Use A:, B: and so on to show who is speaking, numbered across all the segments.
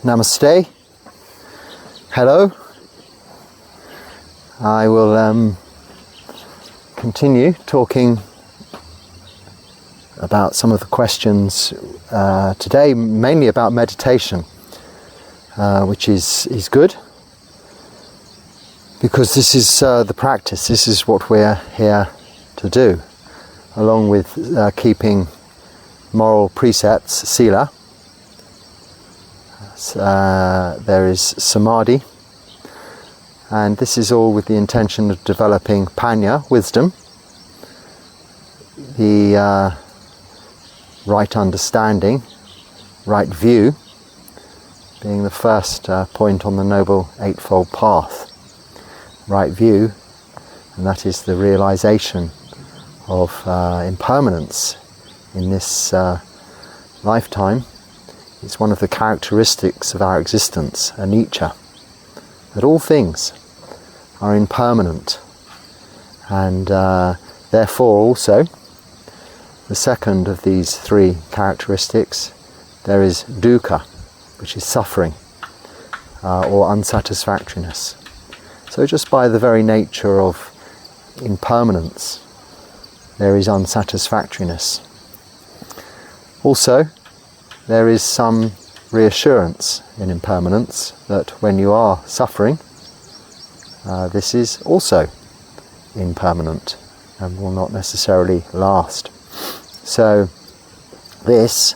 A: Namaste. Hello. I will continue talking about some of the questions today, mainly about meditation, which is good, because this is the practice. This is what we're here to do, along with keeping moral precepts, sila. There is samadhi, and this is all with the intention of developing panya, wisdom, the right understanding, right view, being the first point on the Noble Eightfold Path. Right view, and that is the realization of impermanence in this lifetime. It's one of the characteristics of our existence, anicca, that all things are impermanent, and therefore also the second of these three characteristics, there is dukkha, which is suffering or unsatisfactoriness. So just by the very nature of impermanence, there is unsatisfactoriness. Also, there is some reassurance in impermanence that when you are suffering, this is also impermanent and will not necessarily last. So this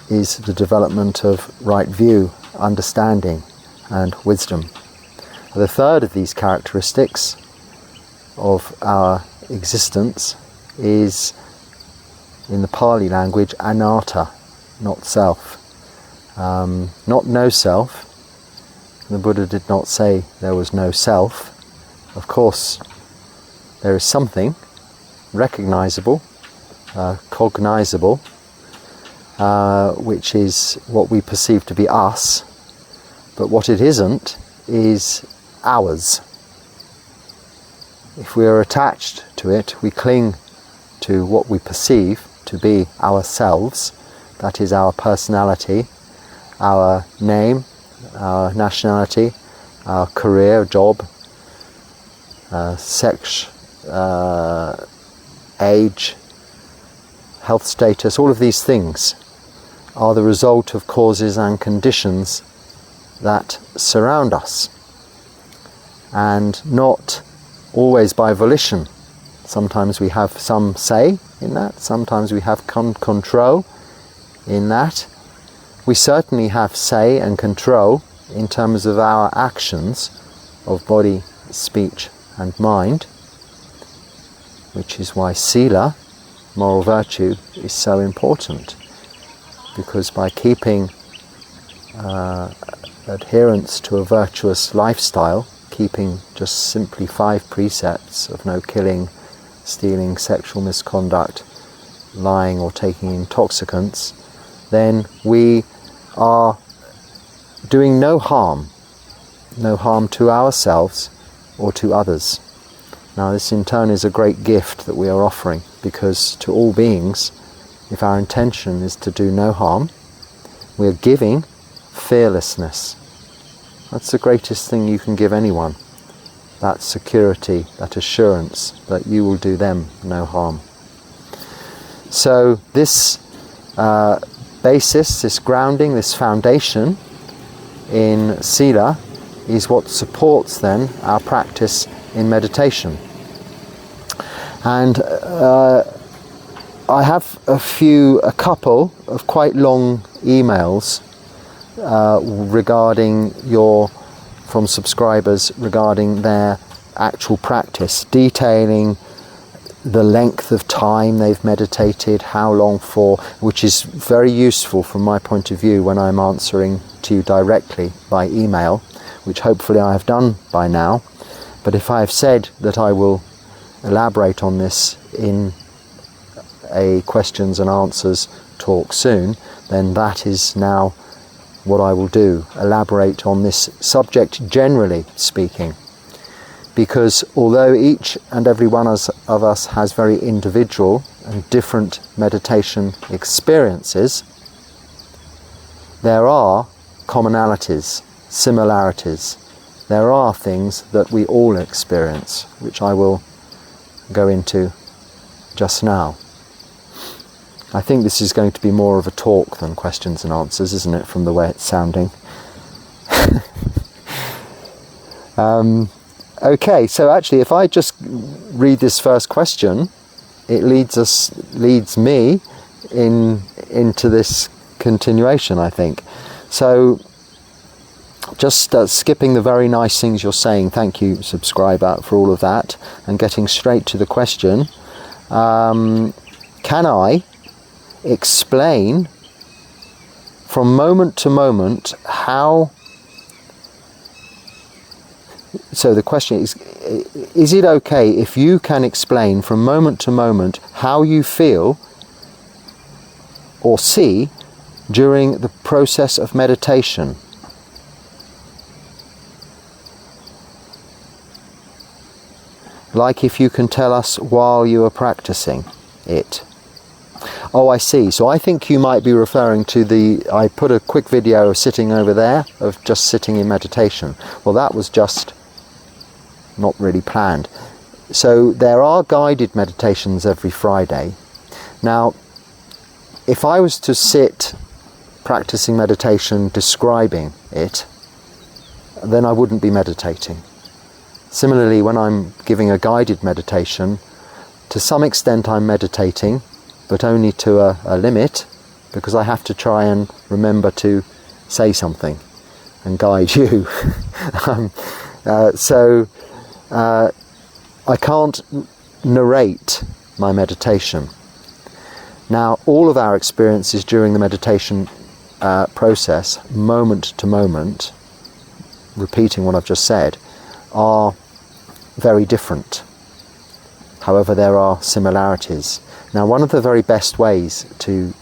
A: is the development of right view, understanding and wisdom. The third of these characteristics of our existence is, in the Pali language, anatta, not self. Not no self. The Buddha did not say there was no self. Of course, there is something recognizable, cognizable, which is what we perceive to be us, but what it isn't is ours. If we are attached to it, we cling to what we perceive to be ourselves, that is our personality, our name, our nationality, our career, job, sex, age, health status. All of these things are the result of causes and conditions that surround us, and not always by volition. Sometimes we have some say in that, sometimes we have control in that. We certainly have say and control in terms of our actions of body, speech and mind, which is why sila, moral virtue, is so important, because by keeping adherence to a virtuous lifestyle, keeping just simply 5 precepts of no killing, stealing, sexual misconduct, lying or taking intoxicants, then we are doing no harm to ourselves or to others. Now this in turn is a great gift that we are offering, because to all beings, if our intention is to do no harm, we are giving fearlessness. That's the greatest thing you can give anyone. That security, that assurance that you will do them no harm. So this basis, this grounding, this foundation in sila is what supports then our practice in meditation. And I have a couple of quite long emails from subscribers regarding their actual practice, detailing the length of time they've meditated, how long for, which is very useful from my point of view when I'm answering to you directly by email, which hopefully I have done by now. But if I have said that I will elaborate on this in a questions and answers talk soon, then that is now what I will do, elaborate on this subject generally speaking. Because although each and every one of us has very individual and different meditation experiences, there are commonalities, similarities. There are things that we all experience, which I will go into just now. I think this is going to be more of a talk than questions and answers, isn't it, from the way it's sounding? Okay, so actually if I just read this first question, it leads me into this continuation, I think. So just skipping the very nice things you're saying, thank you, subscriber, for all of that, and getting straight to the question. Can I explain from moment to moment how... So the question is it okay if you can explain from moment to moment how you feel or see during the process of meditation? Like if you can tell us while you are practicing it. Oh, I see. So I think you might be referring to I put a quick video of sitting over there, of just sitting in meditation. Well, that was just not really planned. So there are guided meditations every Friday. Now, if I was to sit practicing meditation, describing it, then I wouldn't be meditating. Similarly, when I'm giving a guided meditation, to some extent I'm meditating, but only to a limit, because I have to try and remember to say something and guide you. I can't narrate my meditation. Now, all of our experiences during the meditation process, moment to moment, repeating what I've just said, are very different. However, there are similarities. Now, one of the very best ways to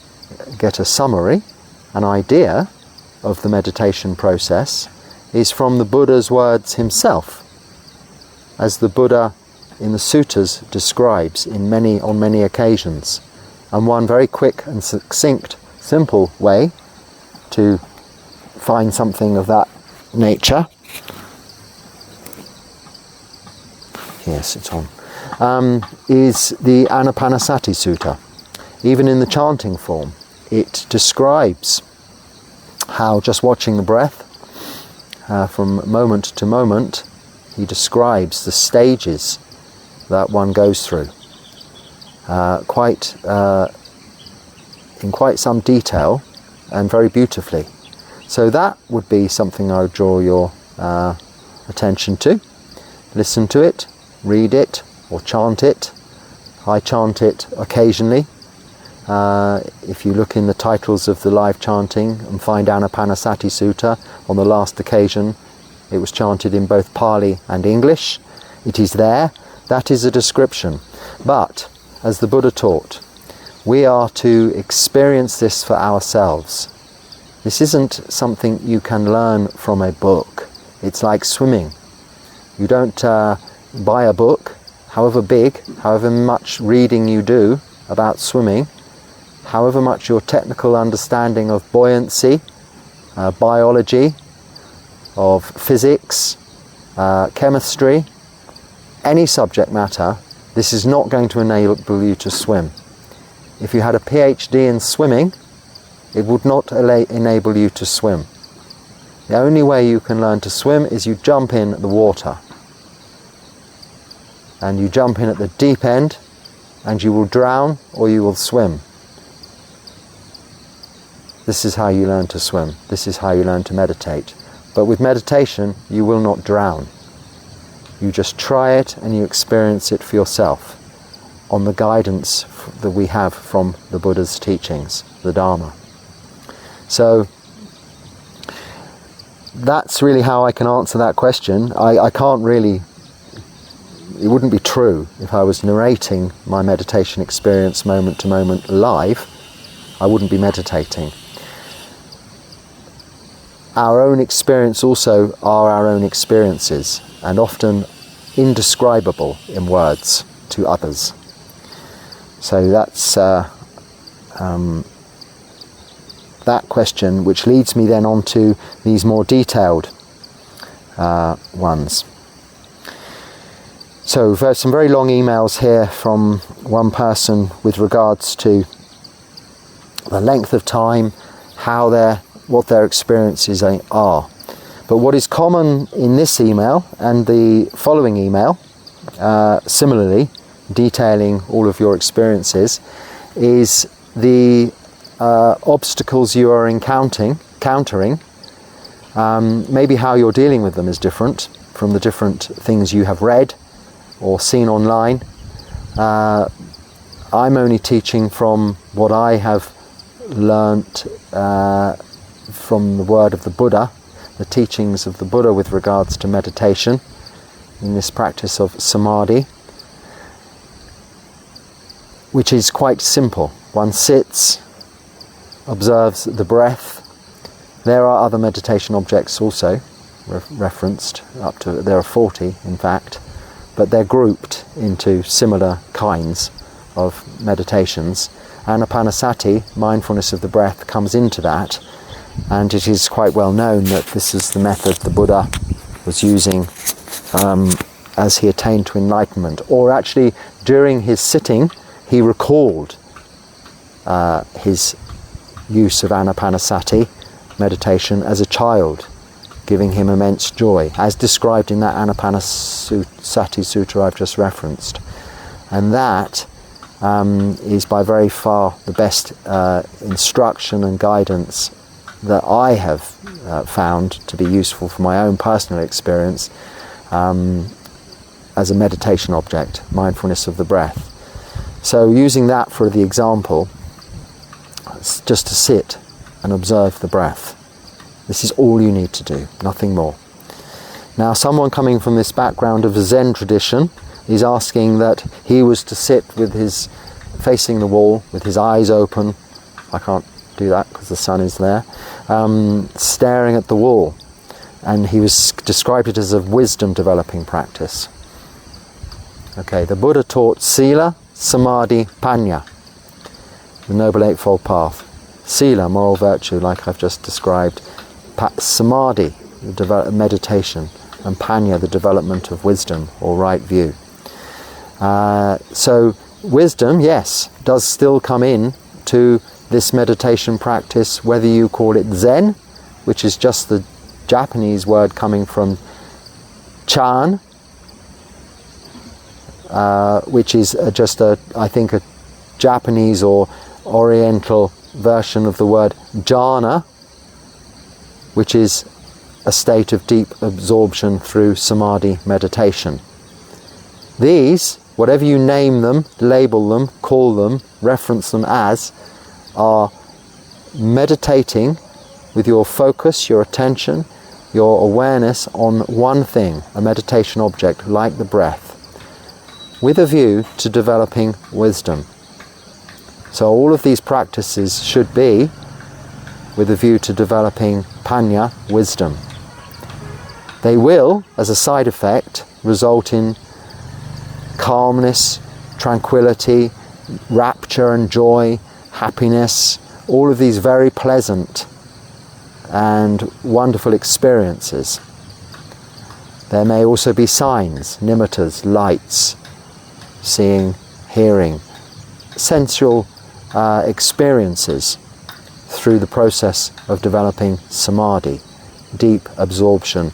A: get a summary, an idea of the meditation process, is from the Buddha's words himself, as the Buddha in the suttas describes on many occasions. And one very quick and succinct, simple way to find something of that nature, yes, it's on, is the Anapanasati Sutta. Even in the chanting form, it describes how just watching the breath from moment to moment, he describes the stages that one goes through in quite some detail and very beautifully. So that would be something I would draw your attention to. Listen to it, read it, or chant it. I chant it occasionally. If you look in the titles of the live chanting and find Anapanasati Sutta, on the last occasion it was chanted in both Pali and English. It is there. That is a description. But, as the Buddha taught, we are to experience this for ourselves. This isn't something you can learn from a book. It's like swimming. You don't buy a book, however big, however much reading you do about swimming, however much your technical understanding of buoyancy, biology, of physics, chemistry, any subject matter, this is not going to enable you to swim. If you had a PhD in swimming, it would not enable you to swim. The only way you can learn to swim is you jump in the water. And you jump in at the deep end, and you will drown or you will swim. This is how you learn to swim. This is how you learn to meditate. But with meditation, you will not drown. You just try it and you experience it for yourself on the guidance that we have from the Buddha's teachings, the Dharma. So that's really how I can answer that question. I can't really, it wouldn't be true if I was narrating my meditation experience moment to moment live. I wouldn't be meditating. Our own experience also are our own experiences, and often indescribable in words to others. So that's that question, which leads me then on to these more detailed ones. So there's some very long emails here from one person with regards to the length of time, what their experiences are. But what is common in this email and the following email, similarly detailing all of your experiences, is the obstacles you are encountering. Maybe how you're dealing with them is different from the different things you have read or seen online. I'm only teaching from what I have learnt from the word of the Buddha, the teachings of the Buddha with regards to meditation in this practice of samadhi, which is quite simple. One sits, observes the breath. There are other meditation objects also referenced, there are 40 in fact, but they're grouped into similar kinds of meditations. Anapanasati, mindfulness of the breath, comes into that, and it is quite well known that this is the method the Buddha was using as he attained to enlightenment. Or actually, during his sitting, he recalled his use of anapanasati meditation as a child, giving him immense joy, as described in that Anapanasati Sutta I've just referenced. And that is by very far the best instruction and guidance that I have found to be useful for my own personal experience as a meditation object, mindfulness of the breath. So using that for the example, just to sit and observe the breath. This is all you need to do, nothing more. Now, someone coming from this background of the Zen tradition is asking that he was to sit with his facing the wall with his eyes open. I can't do that because the sun is there, staring at the wall, and he was described it as a wisdom developing practice. Okay, the Buddha taught Sila, Samadhi, Panya, the Noble Eightfold Path. Sila, moral virtue, like I've just described. Samadhi, the meditation, and Panya, the development of wisdom or right view. So wisdom, yes, does still come in to this meditation practice, whether you call it Zen, which is just the Japanese word coming from Chan, which is I think a Japanese or Oriental version of the word jhana, which is a state of deep absorption through samadhi meditation. These, whatever you name them, label them, call them, reference them as, are meditating with your focus, your attention, your awareness on one thing, a meditation object like the breath, with a view to developing wisdom. So all of these practices should be with a view to developing panya, wisdom. They will, as a side effect, result in calmness, tranquility, rapture and joy, happiness, all of these very pleasant and wonderful experiences. There may also be signs, nimittas, lights, seeing, hearing, sensual experiences through the process of developing samadhi, deep absorption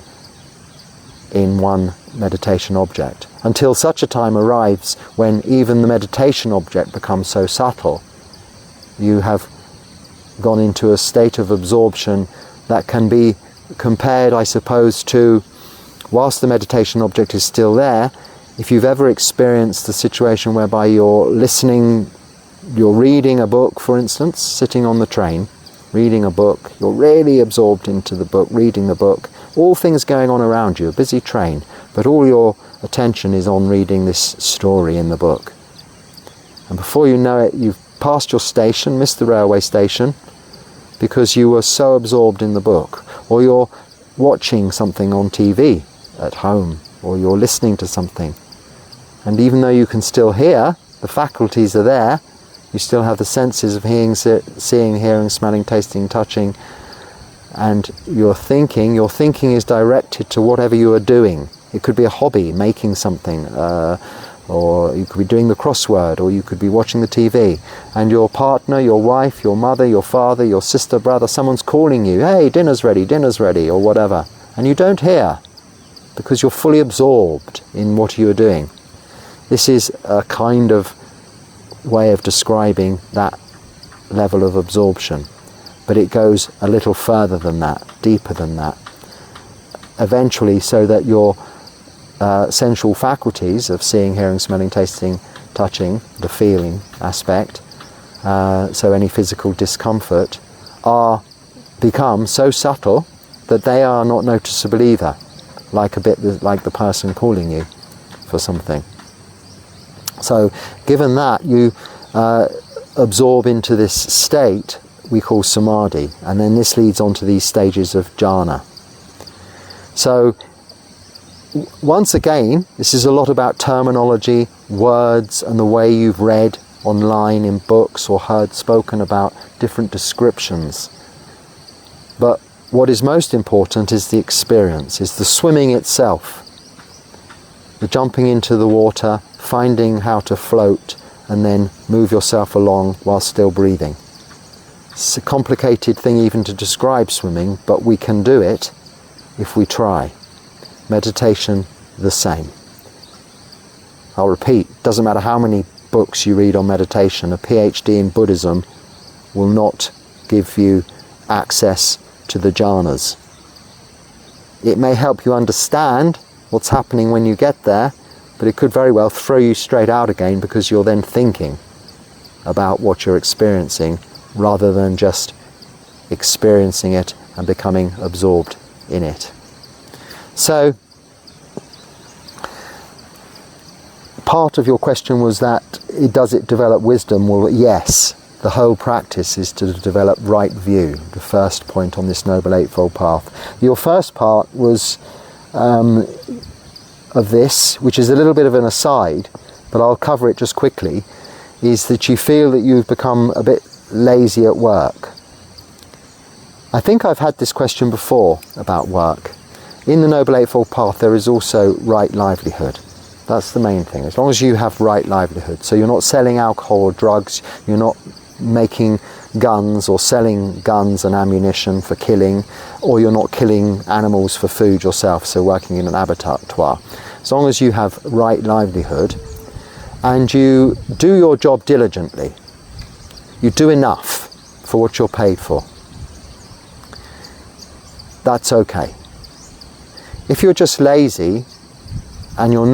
A: in one meditation object, until such a time arrives when even the meditation object becomes so subtle, you have gone into a state of absorption that can be compared, I suppose, to, whilst the meditation object is still there, if you've ever experienced the situation whereby you're listening, you're reading a book, for instance, sitting on the train, reading a book, you're really absorbed into the book, reading the book, all things going on around you, a busy train, but all your attention is on reading this story in the book. And before you know it, you've passed your station, missed the railway station, because you were so absorbed in the book. Or you're watching something on TV at home, or you're listening to something. And even though you can still hear, the faculties are there, You still have the senses of seeing, hearing, smelling, tasting, touching, and your thinking is directed to whatever you are doing. It could be a hobby, making something, or you could be doing the crossword, or you could be watching the TV, and your partner, your wife, your mother, your father, your sister, brother, someone's calling you, hey, dinner's ready, or whatever, and you don't hear, because you're fully absorbed in what you are doing. This is a kind of way of describing that level of absorption, but it goes a little further than that, deeper than that, eventually, so that your sensual faculties of seeing, hearing, smelling, tasting, touching, the feeling aspect, so any physical discomfort, become so subtle that they are not noticeable either, like the person calling you for something. So given that, you absorb into this state we call samadhi, and then this leads on to these stages of jhana. So once again, this is a lot about terminology, words, and the way you've read online in books or heard spoken about different descriptions. But what is most important is the experience, is the swimming itself, the jumping into the water, finding how to float, and then move yourself along while still breathing. It's a complicated thing even to describe swimming, but we can do it if we try. Meditation, the same. I'll repeat, doesn't matter how many books you read on meditation, a PhD in Buddhism will not give you access to the jhanas. It may help you understand what's happening when you get there, but it could very well throw you straight out again, because you're then thinking about what you're experiencing rather than just experiencing it and becoming absorbed in it. So, part of your question was that, does it develop wisdom? Well, yes. The whole practice is to develop right view, the first point on this Noble Eightfold Path. Your first part was of this, which is a little bit of an aside, but I'll cover it just quickly, is that you feel that you've become a bit lazy at work. I think I've had this question before about work. In the Noble Eightfold Path there is also right livelihood. That's the main thing. As long as you have right livelihood, so you're not selling alcohol or drugs, you're not making guns or selling guns and ammunition for killing, or you're not killing animals for food yourself, so working in an abattoir. As long as you have right livelihood and you do your job diligently, you do enough for what you're paid for, that's okay. If you're just lazy and you're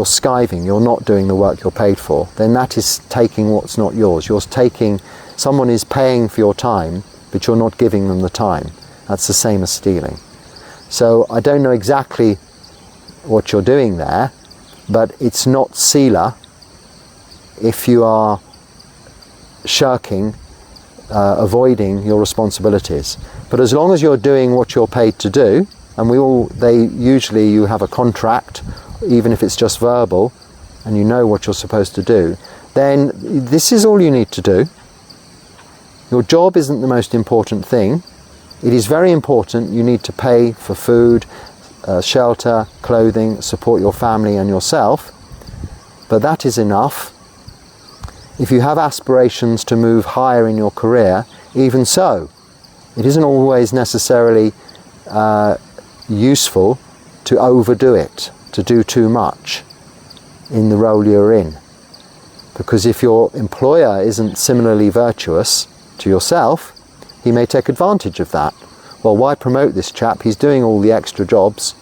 A: skiving, you're not doing the work you're paid for, then that is taking what's not yours. Someone is paying for your time, but you're not giving them the time. That's the same as stealing. So I don't know exactly what you're doing there, but it's not sila if you are shirking, avoiding your responsibilities. But as long as you're doing what you're paid to do, and usually you have a contract, even if it's just verbal, and you know what you're supposed to do, then this is all you need to do. Your job isn't the most important thing. It is very important. You need to pay for food, shelter, clothing, support your family and yourself, but that is enough. If you have aspirations to move higher in your career, even so, it isn't always necessarily useful to overdo it, to do too much in the role you're in. Because if your employer isn't similarly virtuous to yourself, he may take advantage of that. Well, why promote this chap? He's doing all the extra jobs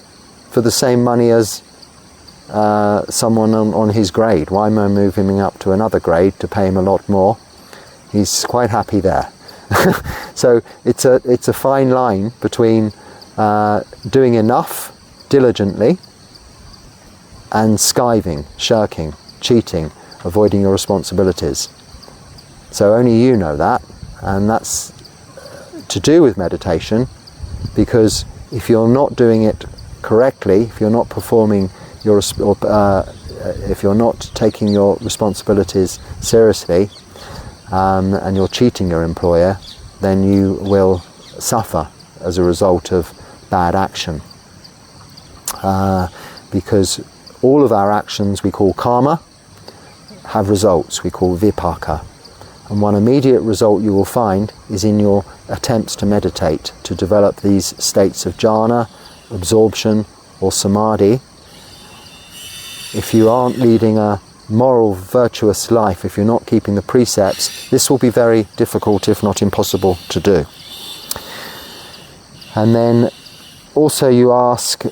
A: for the same money as someone on his grade. Why am I moving him up to another grade to pay him a lot more? He's quite happy there. So it's a fine line between doing enough diligently and skiving, shirking, cheating, avoiding your responsibilities. So only you know that, and that's to do with meditation, because if you're not doing it correctly, if you're not performing if you're not taking your responsibilities seriously, and you're cheating your employer, then you will suffer as a result of bad action. Because all of our actions we call karma have results we call vipaka. And one immediate result you will find is in your attempts to meditate, to develop these states of jhana, absorption or samadhi. If you aren't leading a moral, virtuous life, if you're not keeping the precepts, this will be very difficult, if not impossible, to do. And then also you ask,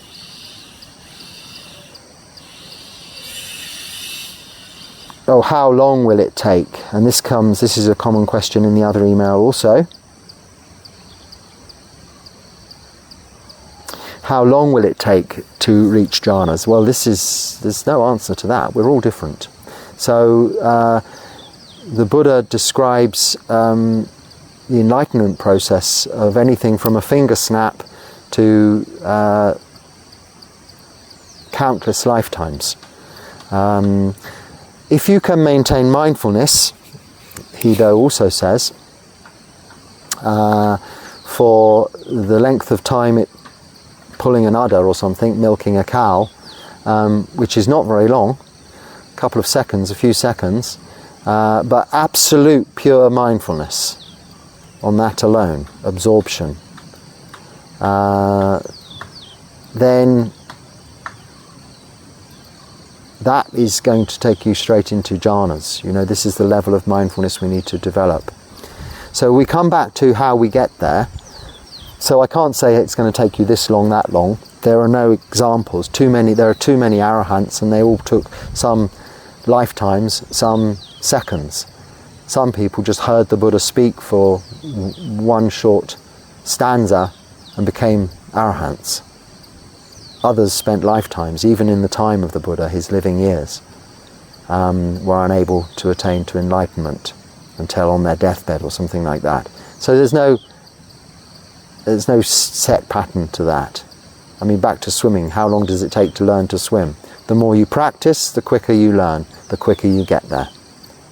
A: oh, how long will it take? And this is a common question in the other email also. How long will it take to reach jhanas? Well, there's no answer to that. We're all different. So the Buddha describes the enlightenment process of anything from a finger snap to countless lifetimes. If you can maintain mindfulness, Hido also says, for the length of time pulling an udder or something, milking a cow, which is not very long, a couple of seconds, a few seconds, but absolute pure mindfulness on that alone, absorption, then that is going to take you straight into jhanas. This is the level of mindfulness we need to develop. So we come back to how we get there. So I can't say it's going to take you this long, that long. There are no examples. There are too many arahants, and they all took some lifetimes, some seconds. Some people just heard the Buddha speak for one short stanza and became arahants. Others spent lifetimes, even in the time of the Buddha, his living years, were unable to attain to enlightenment until on their deathbed or something like that. So there's no set pattern to that. I mean, back to swimming, how long does it take to learn to swim? The more you practice, the quicker you learn, the quicker you get there.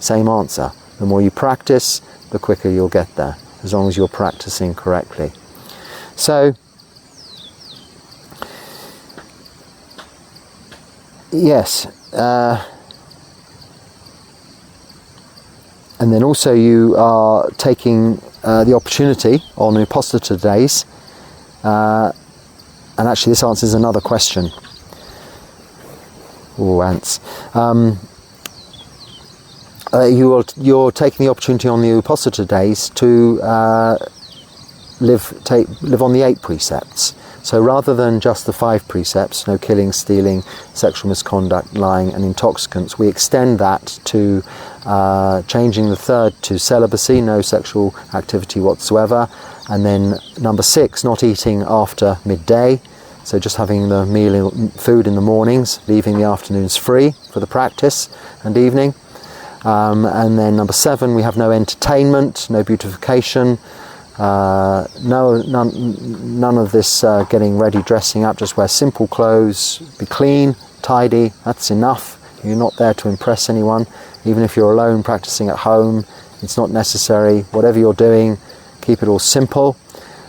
A: Same answer. The more you practice, the quicker you'll get there, as long as you're practicing correctly. So, yes, and then also you are taking the opportunity on Upasthana days, and actually this answers another question. Oh, ants. You're taking the opportunity on the Upasthana days to live on the 8 precepts. So rather than just the 5 precepts, no killing, stealing, sexual misconduct, lying and intoxicants, we extend that to changing the 3rd to celibacy, no sexual activity whatsoever, and then number 6, not eating after midday, so just having the food in the mornings, leaving the afternoons free for the practice and evening. And then number 7, we have no entertainment, no beautification, none of this getting ready, dressing up. Just wear simple clothes, be clean, tidy, that's enough. You're not there to impress anyone. Even if you're alone practicing at home, it's not necessary. Whatever you're doing, keep it all simple.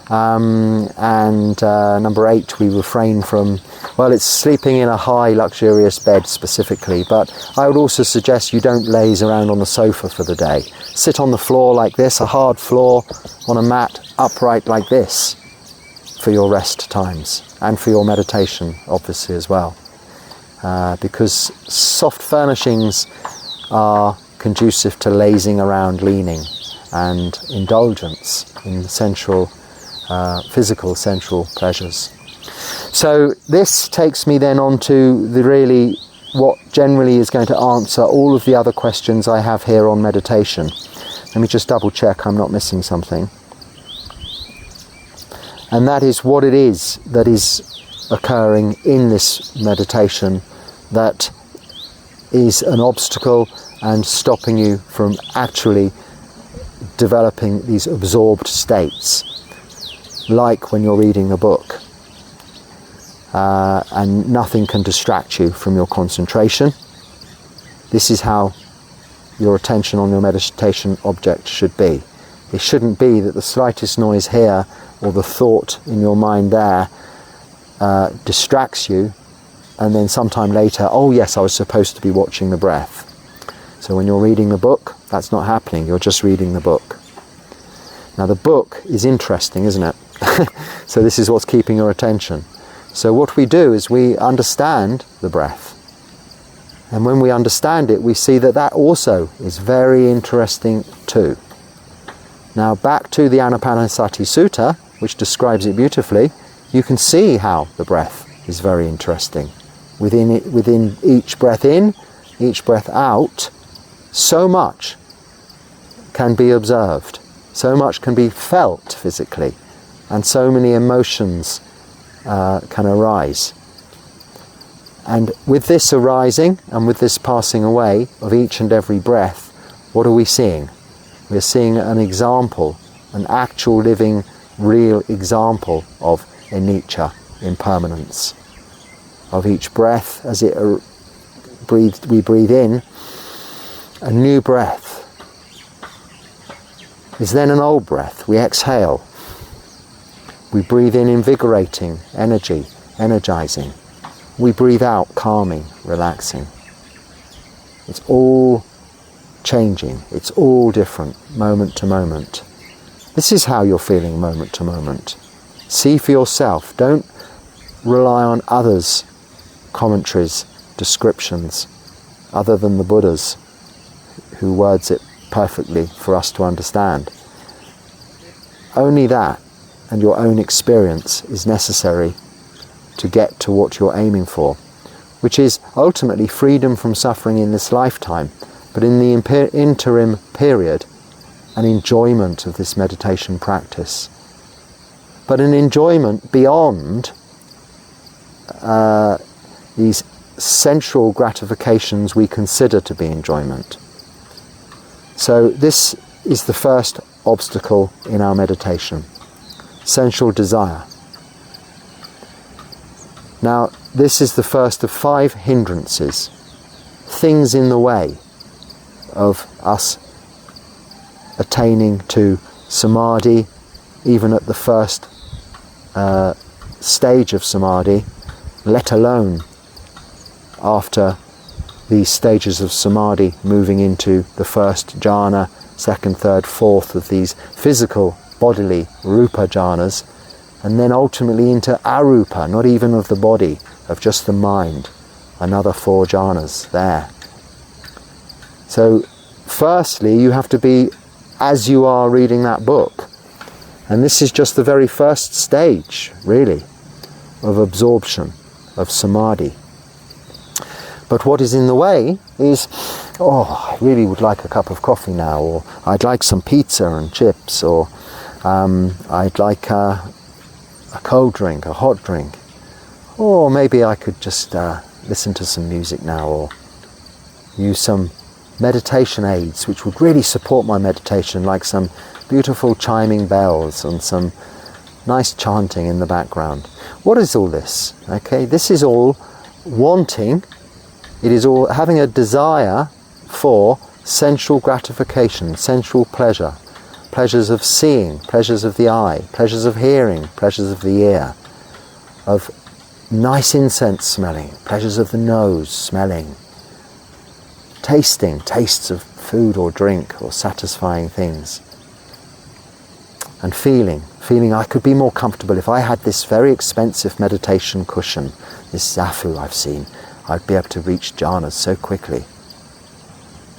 A: And number 8, we refrain from, well, it's sleeping in a high luxurious bed specifically, but I would also suggest you don't laze around on the sofa for the day. Sit on the floor like this, a hard floor, on a mat, upright like this, for your rest times, and for your meditation, obviously, as well. Because soft furnishings are conducive to lazing around, leaning, and indulgence in sensual physical sensual pleasures. So this takes me then on to what generally is going to answer all of the other questions I have here on meditation. Let me just double check I'm not missing something. And that is what it is that is occurring in this meditation that is an obstacle and stopping you from actually developing these absorbed states, like when you're reading a book, and nothing can distract you from your concentration. This is how your attention on your meditation object should be. It shouldn't be that the slightest noise here or the thought in your mind there distracts you, and then sometime later, oh yes, I was supposed to be watching the breath. So when you're reading the book, that's not happening, you're just reading the book. Now the book is interesting, isn't it? So this is what's keeping your attention. So what we do is we understand the breath. And when we understand it, we see that that also is very interesting too. Now back to the Anapanasati Sutta, which describes it beautifully, you can see how the breath is very interesting. Within each breath in, each breath out, so much can be observed, so much can be felt physically, and so many emotions can arise. And with this arising and with this passing away of each and every breath, what are we seeing? We're seeing an example, an actual living, real example of anicca, impermanence. Of each breath, as we breathe in, a new breath is then an old breath. We exhale. We breathe in invigorating, energy, energizing. We breathe out calming, relaxing. It's all changing. It's all different, moment to moment. This is how you're feeling moment to moment. See for yourself. Don't rely on others' commentaries, descriptions, other than the Buddha's, who words it perfectly for us to understand. Only that and your own experience is necessary to get to what you're aiming for, which is ultimately freedom from suffering in this lifetime, but in the interim period, an enjoyment of this meditation practice. But an enjoyment beyond these sensual gratifications we consider to be enjoyment. So this is the first obstacle in our meditation, sensual desire. Now, this is the first of 5 hindrances, things in the way of us attaining to samadhi, even at the first stage of samadhi, let alone after these stages of samadhi moving into the first jhana, second, third, fourth of these physical, bodily, rupa jhanas, and then ultimately into arupa, not even of the body, of just the mind, another 4 jhanas there. So firstly, you have to be as you are reading that book. And this is just the very first stage, really, of absorption, of samadhi. But what is in the way is, I really would like a cup of coffee now, or I'd like some pizza and chips, or I'd like a cold drink, a hot drink, or maybe I could just listen to some music now, or use some meditation aids which would really support my meditation, like some beautiful chiming bells and some nice chanting in the background. What is all this? Okay, this is all wanting, it is all having a desire for sensual gratification, sensual pleasure, pleasures of seeing, pleasures of the eye, pleasures of hearing, pleasures of the ear, of nice incense smelling, pleasures of the nose smelling, tasting, tastes of food or drink or satisfying things, and feeling I could be more comfortable if I had this very expensive meditation cushion, this zafu I've seen, I'd be able to reach jhanas so quickly.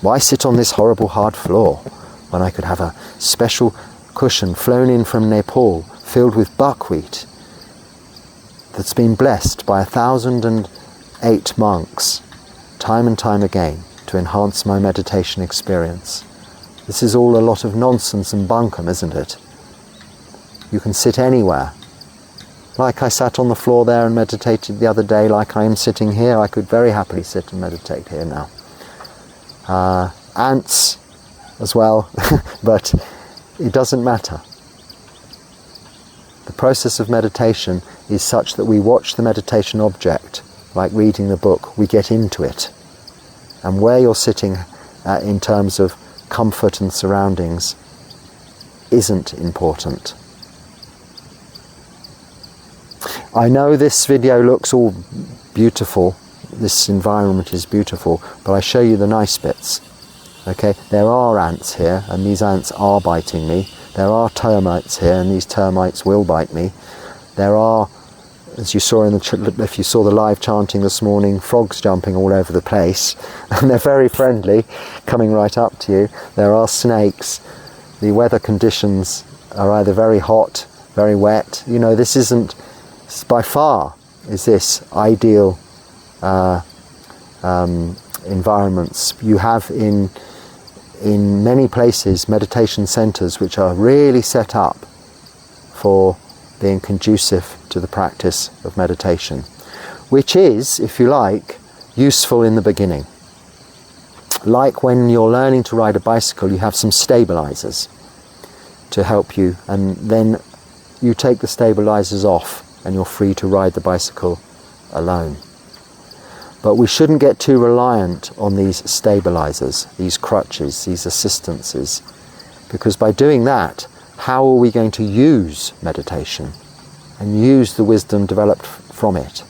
A: Why sit on this horrible hard floor when I could have a special cushion flown in from Nepal filled with buckwheat that's been blessed by 1,008 monks time and time again to enhance my meditation experience. This is all a lot of nonsense and bunkum, isn't it? You can sit anywhere. Like I sat on the floor there and meditated the other day, like I am sitting here, I could very happily sit and meditate here now. Ants as well, but it doesn't matter. The process of meditation is such that we watch the meditation object, like reading the book, we get into it. And where you're sitting in terms of comfort and surroundings isn't important. I know this video looks all beautiful, this environment is beautiful, but I show you the nice bits. Okay, there are ants here, and these ants are biting me. There are termites here, and these termites will bite me. There are, as you saw if you saw the live chanting this morning, frogs jumping all over the place, and they're very friendly, coming right up to you. There are snakes. The weather conditions are either very hot, very wet. You know, this isn't, by far, is this ideal environments. You have in many places meditation centers which are really set up for being conducive to the practice of meditation, which is, if you like, useful in the beginning. Like when you're learning to ride a bicycle, you have some stabilizers to help you, and then you take the stabilizers off and you're free to ride the bicycle alone. But we shouldn't get too reliant on these stabilizers, these crutches, these assistances, because by doing that, how are we going to use meditation and use the wisdom developed from it?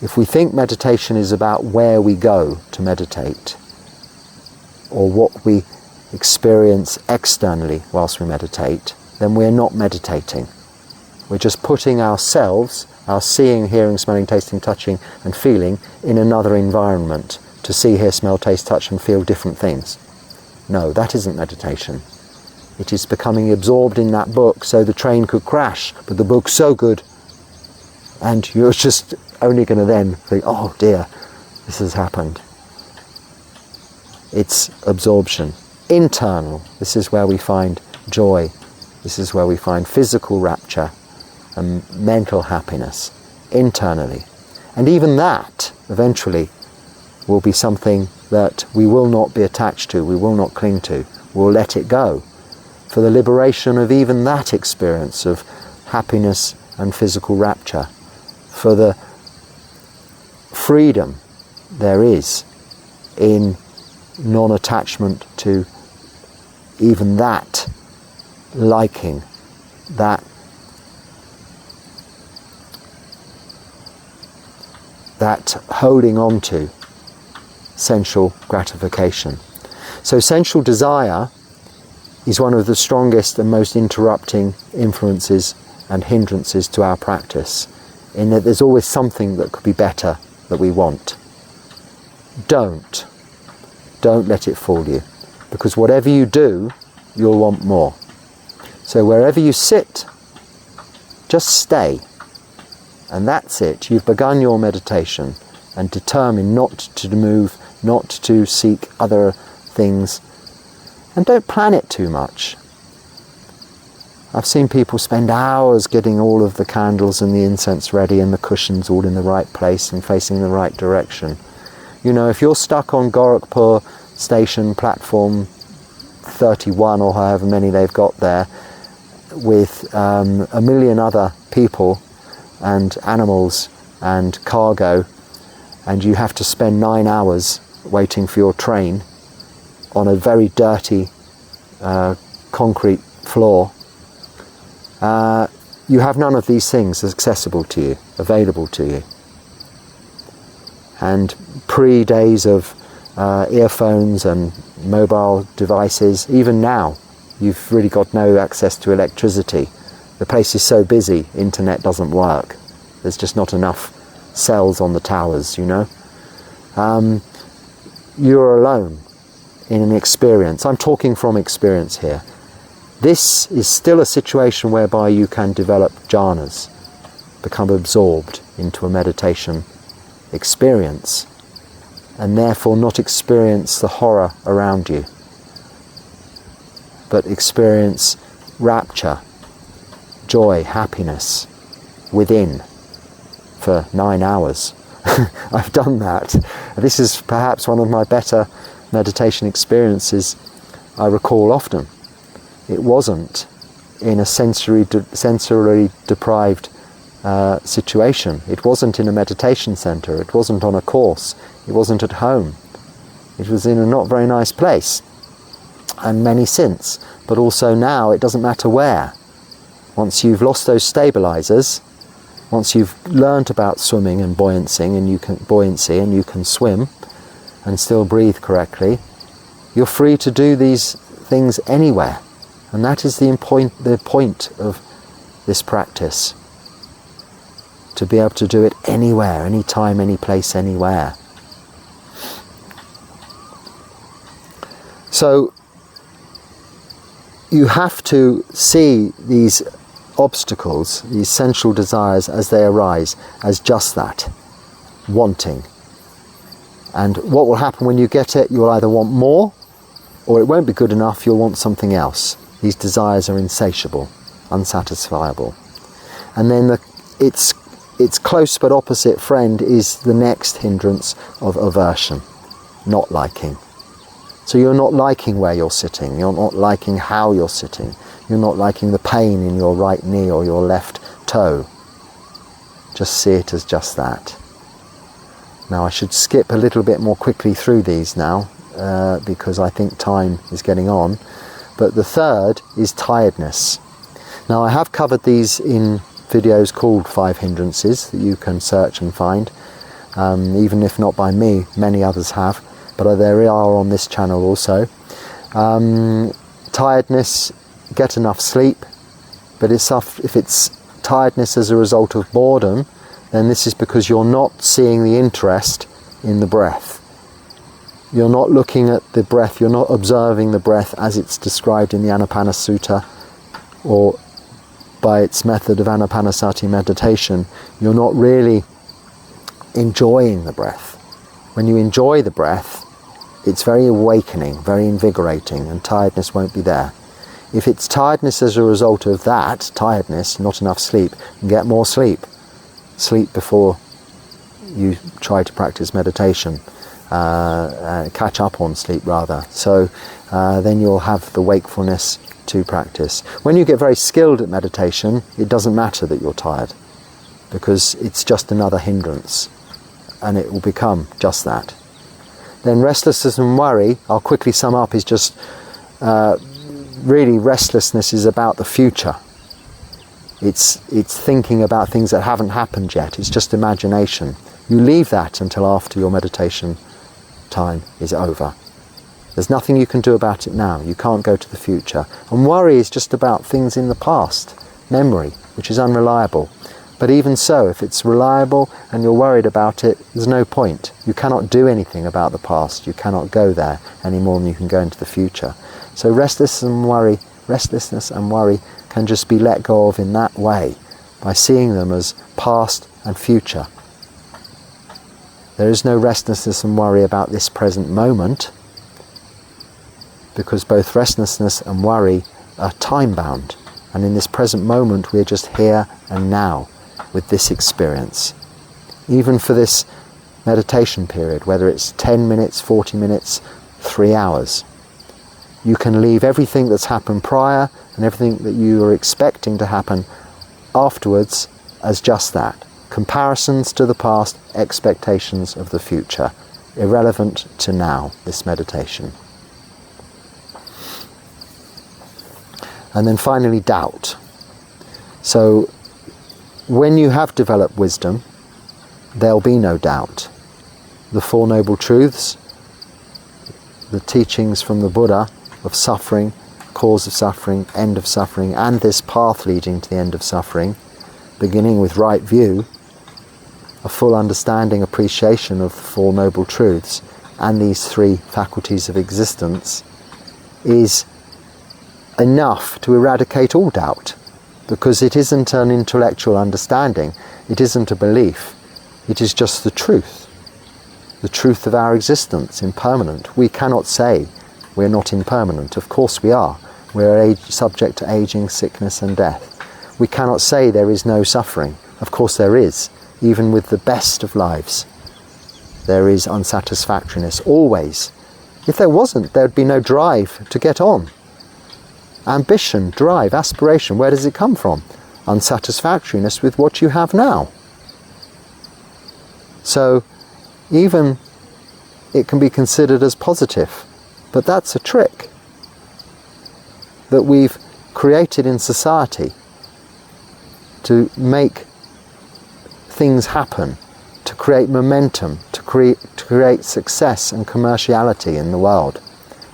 A: If we think meditation is about where we go to meditate, or what we experience externally whilst we meditate, then we're not meditating. We're just putting ourselves, our seeing, hearing, smelling, tasting, touching and feeling, in another environment to see, hear, smell, taste, touch and feel different things. No, that isn't meditation. It is becoming absorbed in that book so the train could crash, but the book's so good, and you're just only going to then think, oh dear, this has happened. It's absorption. Internal. This is where we find joy. This is where we find physical rapture and mental happiness, internally. And even that, eventually, will be something that we will not be attached to, we will not cling to, we'll let it go. For the liberation of even that experience of happiness and physical rapture, for the freedom there is in non-attachment to even that liking, that holding on to sensual gratification. So sensual desire is one of the strongest and most interrupting influences and hindrances to our practice, in that there's always something that could be better that we want. Don't let it fool you, because whatever you do, you'll want more. So wherever you sit, just stay, and that's it. You've begun your meditation and determined not to move, not to seek other things, and don't plan it too much. I've seen people spend hours getting all of the candles and the incense ready and the cushions all in the right place and facing the right direction. You know, if you're stuck on Gorakhpur station platform 31 or however many they've got there with a million other people and animals and cargo, and you have to spend 9 hours waiting for your train on a very dirty concrete floor, you have none of these things accessible to you, available to you. And pre-days of earphones and mobile devices, even now, you've really got no access to electricity. The place is so busy, internet doesn't work. There's just not enough cells on the towers, you know. You're alone in an experience. I'm talking from experience here. This is still a situation whereby you can develop jhanas, become absorbed into a meditation experience, and therefore not experience the horror around you, but experience rapture, joy, happiness within for 9 hours. I've done that. This is perhaps one of my better meditation experiences I recall often. It wasn't in a sensorily deprived situation. It wasn't in a meditation center. It wasn't on a course. It wasn't at home. It was in a not very nice place, and many since. But also now it doesn't matter where. Once you've lost those stabilizers, once you've learnt about swimming and buoyancy, and you can swim and still breathe correctly, you're free to do these things anywhere. And that is the point of this practice. To be able to do it anywhere, anytime, any place, anywhere. So you have to see these obstacles, these sensual desires as they arise, as just that, wanting. And what will happen when you get it? You'll either want more, or it won't be good enough, you'll want something else. These desires are insatiable, unsatisfiable. And then its close but opposite friend is the next hindrance of aversion, not liking. So you're not liking where you're sitting, you're not liking how you're sitting, you're not liking the pain in your right knee or your left toe. Just see it as just that. Now I should skip a little bit more quickly through these now, because I think time is getting on. But the third is tiredness. Now I have covered these in videos called 5 Hindrances that you can search and find, even if not by me, many others have, but there are on this channel also. Tiredness, get enough sleep, but if it's tiredness as a result of boredom, then this is because you're not seeing the interest in the breath. You're not looking at the breath, you're not observing the breath as it's described in the Anapana Sutta, or by its method of Anapanasati meditation. You're not really enjoying the breath. When you enjoy the breath, it's very awakening, very invigorating, and tiredness won't be there. If it's tiredness as a result of that, tiredness, not enough sleep, get more sleep. Sleep before you try to practice meditation. Catch up on sleep rather. So then you'll have the wakefulness to practice. When you get very skilled at meditation, it doesn't matter that you're tired, because it's just another hindrance, and it will become just that. Then restlessness and worry, I'll quickly sum up, is just really restlessness is about the future. It's thinking about things that haven't happened yet. It's just imagination. You leave that until after your meditation time is over. There's nothing you can do about it now. You can't go to the future. And worry is just about things in the past, memory, which is unreliable. But even so, if it's reliable and you're worried about it, there's no point. You cannot do anything about the past. You cannot go there any more than you can go into the future. So restlessness and worry can just be let go of in that way, by seeing them as past and future. There is no restlessness and worry about this present moment, because both restlessness and worry are time-bound. And in this present moment, we're just here and now with this experience. Even for this meditation period, whether it's 10 minutes, 40 minutes, 3 hours, you can leave everything that's happened prior and everything that you are expecting to happen afterwards as just that. Comparisons to the past, expectations of the future. Irrelevant to now, this meditation. And then finally, doubt. So when you have developed wisdom, there'll be no doubt. The Four Noble Truths, the teachings from the Buddha of suffering, cause of suffering, end of suffering, and this path leading to the end of suffering, beginning with right view, a full understanding, appreciation of the Four Noble Truths and these 3 faculties of existence, is enough to eradicate all doubt, because it isn't an intellectual understanding, it isn't a belief, it is just the truth of our existence, impermanent. We cannot say we're not impermanent. Of course we are. We're subject to aging, sickness and death. We cannot say there is no suffering. Of course there is. Even with the best of lives, there is unsatisfactoriness, always. If there wasn't, there'd be no drive to get on. Ambition, drive, aspiration, where does it come from? Unsatisfactoriness with what you have now. So even it can be considered as positive. But that's a trick that we've created in society to make things happen, to create momentum, to create success and commerciality in the world.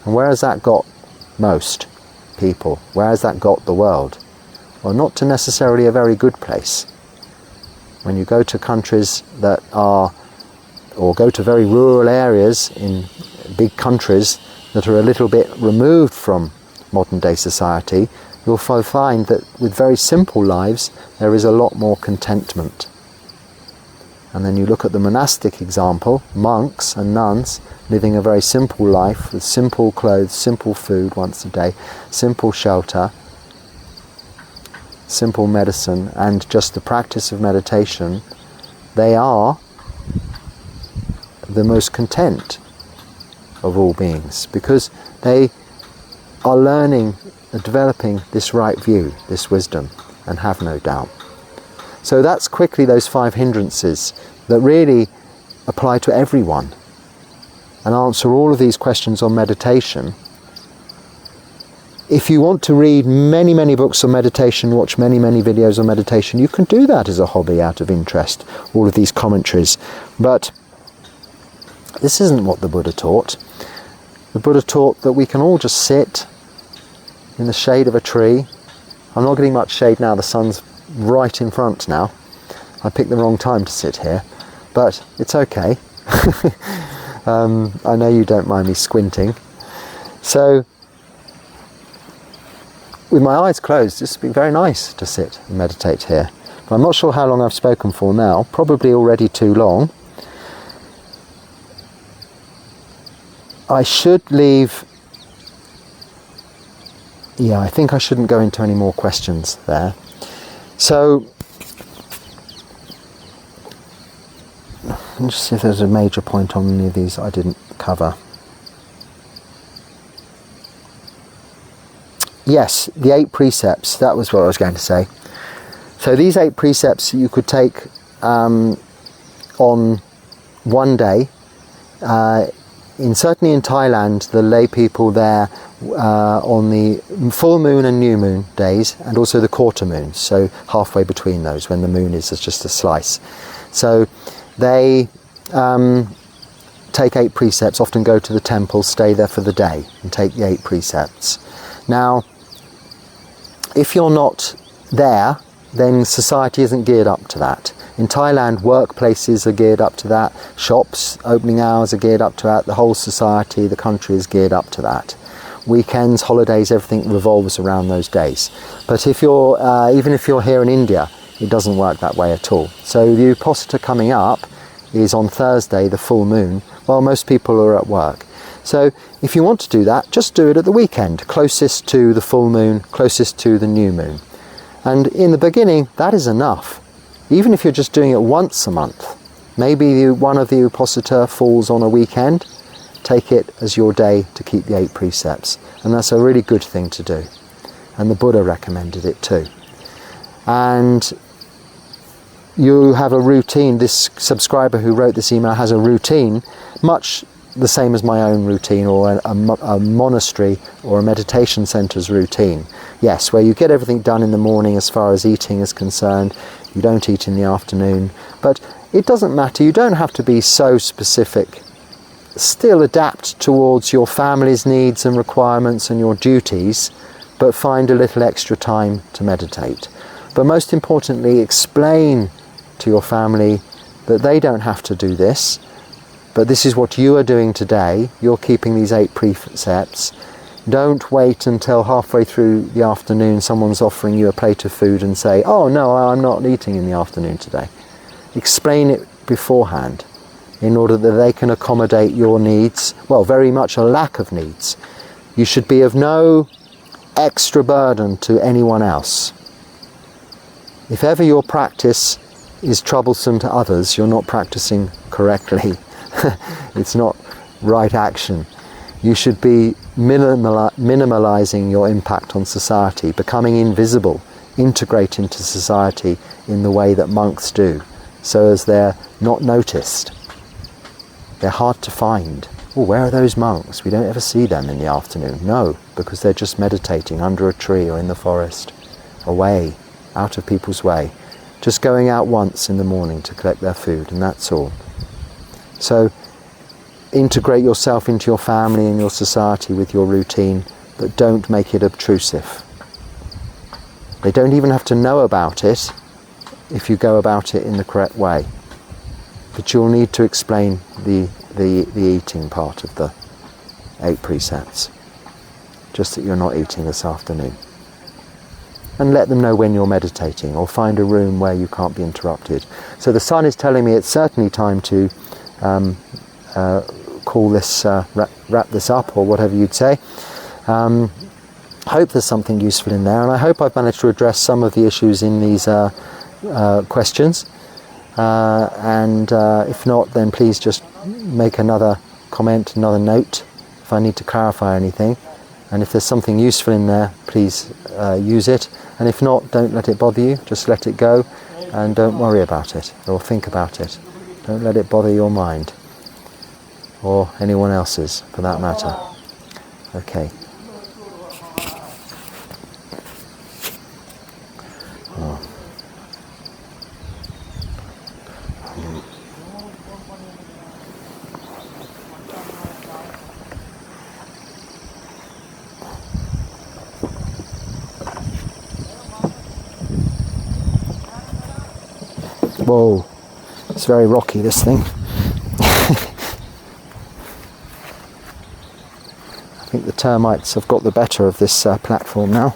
A: And where has that got most people? Where has that got the world? Well, not to necessarily a very good place. When you go to countries that are, or go to very rural areas in big countries that are a little bit removed from modern day society, you'll find that with very simple lives there is a lot more contentment. And then you look at the monastic example, monks and nuns living a very simple life with simple clothes, simple food once a day, simple shelter, simple medicine, and just the practice of meditation. They are the most content of all beings because they are learning and developing this right view, this wisdom, and have no doubt. So that's quickly those 5 hindrances that really apply to everyone and answer all of these questions on meditation. If you want to read many, many books on meditation, watch many, many videos on meditation, you can do that as a hobby out of interest, all of these commentaries. But this isn't what the Buddha taught. The Buddha taught that we can all just sit in the shade of a tree. I'm not getting much shade now, the sun's right in front now. I picked the wrong time to sit here, but it's okay. I know you don't mind me squinting. So, with my eyes closed, it's been very nice to sit and meditate here. But I'm not sure how long I've spoken for now, probably already too long. I should leave... Yeah, I think I shouldn't go into any more questions there. So, let me just see if there's a major point on any of these I didn't cover. Yes, the 8 precepts, that was what I was going to say. So these 8 precepts you could take on one day. Certainly in Thailand, the lay people there on the full moon and new moon days, and also the quarter moon, so halfway between those when the moon is just a slice. So they take 8 precepts, often go to the temple, stay there for the day and take the 8 precepts. Now, if you're not there, then society isn't geared up to that. In Thailand, workplaces are geared up to that, shops, opening hours are geared up to that, the whole society, the country is geared up to that. Weekends, holidays, everything revolves around those days. But if you're, even if you're here in India, it doesn't work that way at all. So the Uposatha coming up is on Thursday, the full moon, while most people are at work. So if you want to do that, just do it at the weekend, closest to the full moon, closest to the new moon. And in the beginning, that is enough. Even if you're just doing it once a month, maybe one of the Uposatha falls on a weekend, take it as your day to keep the 8 precepts. And that's a really good thing to do. And the Buddha recommended it too. And you have a routine. This subscriber who wrote this email has a routine, much the same as my own routine, or a monastery or a meditation centre's routine. Yes, where you get everything done in the morning as far as eating is concerned. You don't eat in the afternoon. But it doesn't matter. You don't have to be so specific. Still adapt towards your family's needs and requirements and your duties, but find a little extra time to meditate. But most importantly, explain to your family that they don't have to do this, but this is what you are doing today. You're keeping these 8 precepts. Don't wait until halfway through the afternoon someone's offering you a plate of food and say, oh no, I'm not eating in the afternoon today. Explain it beforehand in order that they can accommodate your needs, well, very much a lack of needs. You should be of no extra burden to anyone else. If ever your practice is troublesome to others, you're not practicing correctly. It's not right action. You should be minimalizing your impact on society, becoming invisible, integrate into society in the way that monks do, so as they're not noticed. They're hard to find. Oh, where are those monks? We don't ever see them in the afternoon. No, because they're just meditating under a tree or in the forest, away, out of people's way. Just going out once in the morning to collect their food, and that's all. So integrate yourself into your family and your society with your routine, but don't make it obtrusive. They don't even have to know about it if you go about it in the correct way. But you'll need to explain the eating part of the 8 precepts. Just that you're not eating this afternoon. And let them know when you're meditating, or find a room where you can't be interrupted. So the sun is telling me it's certainly time to call this, wrap this up, or whatever you'd say. Hope there's something useful in there, and I hope I've managed to address some of the issues in these questions. And if not, then please just make another comment, another note, if I need to clarify anything. And if there's something useful in there, please use it. And if not, don't let it bother you. Just let it go, and don't worry about it, or think about it. Don't let it bother your mind, or anyone else's, for that matter. Okay. Whoa, it's very rocky, this thing. I think the termites have got the better of this platform now.